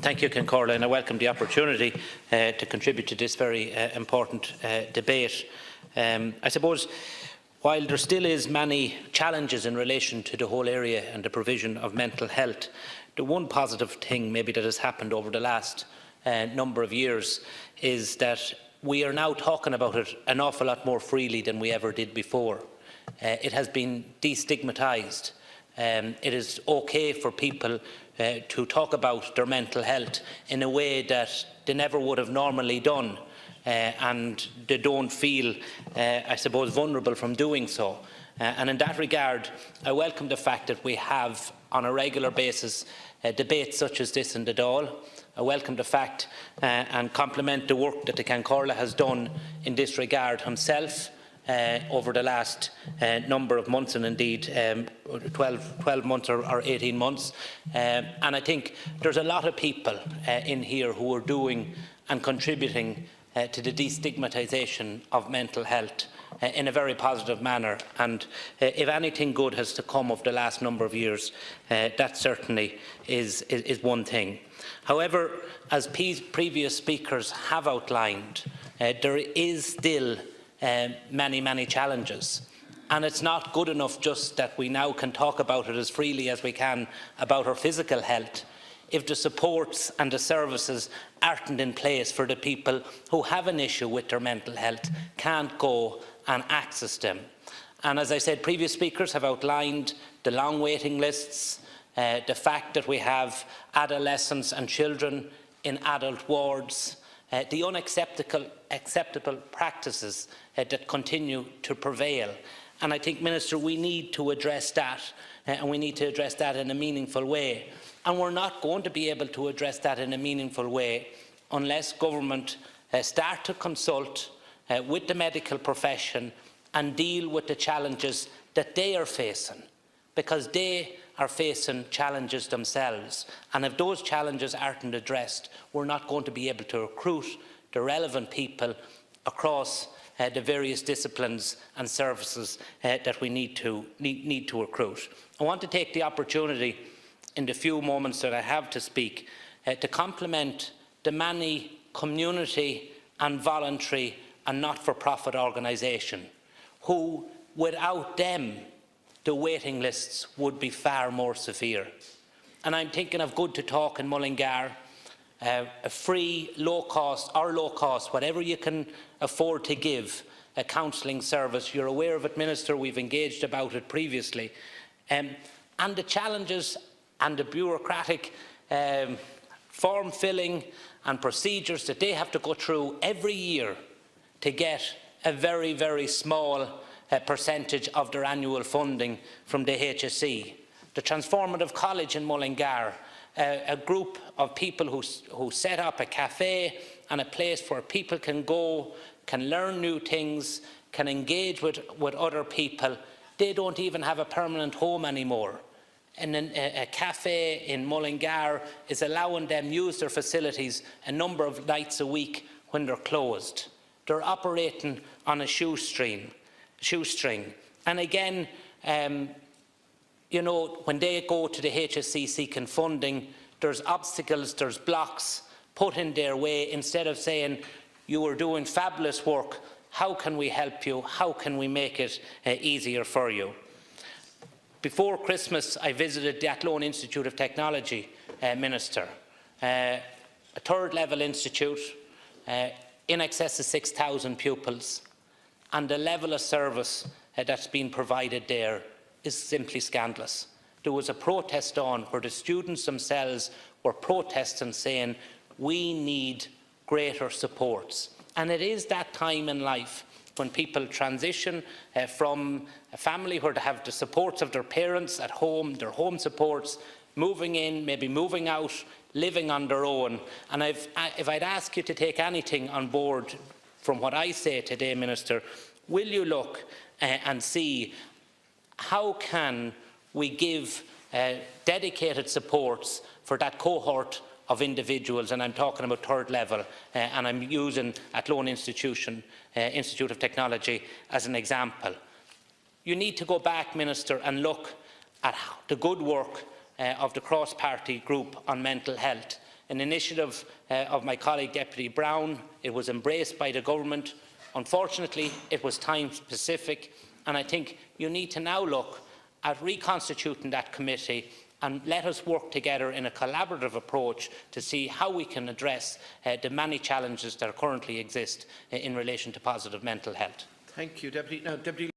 Thank you, Concordia, and I welcome the opportunity to contribute to this very important debate. I suppose, while there still is many challenges in relation to the whole area and the provision of mental health, the one positive thing maybe that has happened over the last number of years is that we are now talking about it an awful lot more freely than we ever did before. It has been destigmatised. It is okay for people to talk about their mental health in a way that they never would have normally done, and they don't feel, I suppose, vulnerable from doing so. And in that regard, I welcome the fact that we have, on a regular basis, debates such as this in the Dáil. I welcome the fact and compliment the work that the Concordia has done in this regard himself over the last number of months, and indeed 12 months or 18 months. And I think there's a lot of people in here who are doing and contributing to the destigmatisation of mental health in a very positive manner. And if anything good has to come of the last number of years, that certainly is one thing. However, as previous speakers have outlined, there is still many challenges, and it's not good enough just that we now can talk about it as freely as we can about our physical health if the supports and the services aren't in place for the people who have an issue with their mental health, can't go and access them. And as I said, previous speakers have outlined the long waiting lists, the fact that we have adolescents and children in adult wards, the unacceptable practices that continue to prevail. And I think, Minister, we need to address that, and we need to address that in a meaningful way. And we're not going to be able to address that in a meaningful way unless government start to consult with the medical profession and deal with the challenges that they are facing, because they are facing challenges themselves. And if those challenges aren't addressed, we're not going to be able to recruit the relevant people across the various disciplines and services that we need to recruit. I want to take the opportunity in the few moments that I have to speak to compliment the many community and voluntary and not-for-profit organisations who, without them, the waiting lists would be far more severe. And I'm thinking of Good to Talk in Mullingar, a free, low-cost, whatever you can afford to give, a counselling service. You're aware of it, Minister, we've engaged about it previously. And the challenges and the bureaucratic form filling and procedures that they have to go through every year to get a very small percentage of their annual funding from the HSE. The Transformative College in Mullingar, a group of people who set up a cafe and a place where people can go, can learn new things, can engage with other people. They don't even have a permanent home anymore. And a cafe in Mullingar is allowing them use their facilities a number of nights a week when they're closed. They're operating on a shoestring. And again, you know, when they go to the HSE seeking funding, there's obstacles, there's blocks put in their way. Instead of saying, you are doing fabulous work, how can we help you? How can we make it easier for you? Before Christmas, I visited the Athlone Institute of Technology, Minister, a third-level institute, in excess of 6,000 pupils, and the level of service that's been provided there is simply scandalous. There was a protest on where the students themselves were protesting, saying, we need greater supports. And it is that time in life when people transition from a family where they have the supports of their parents at home, their home supports, moving in, maybe moving out, living on their own. And if I'd ask you to take anything on board from what I say today, Minister, will you look and see how can we give dedicated supports for that cohort of individuals, and I'm talking about third level, and I'm using Athlone Institute of Technology as an example. You need to go back, Minister, and look at the good work of the cross-party group on mental health, an initiative of my colleague Deputy Brown. It was embraced by the government. Unfortunately, it was time-specific, and I think you need to now look at reconstituting that committee and let us work together in a collaborative approach to see how we can address the many challenges that currently exist in relation to positive mental health. Thank you, Deputy. Now, Deputy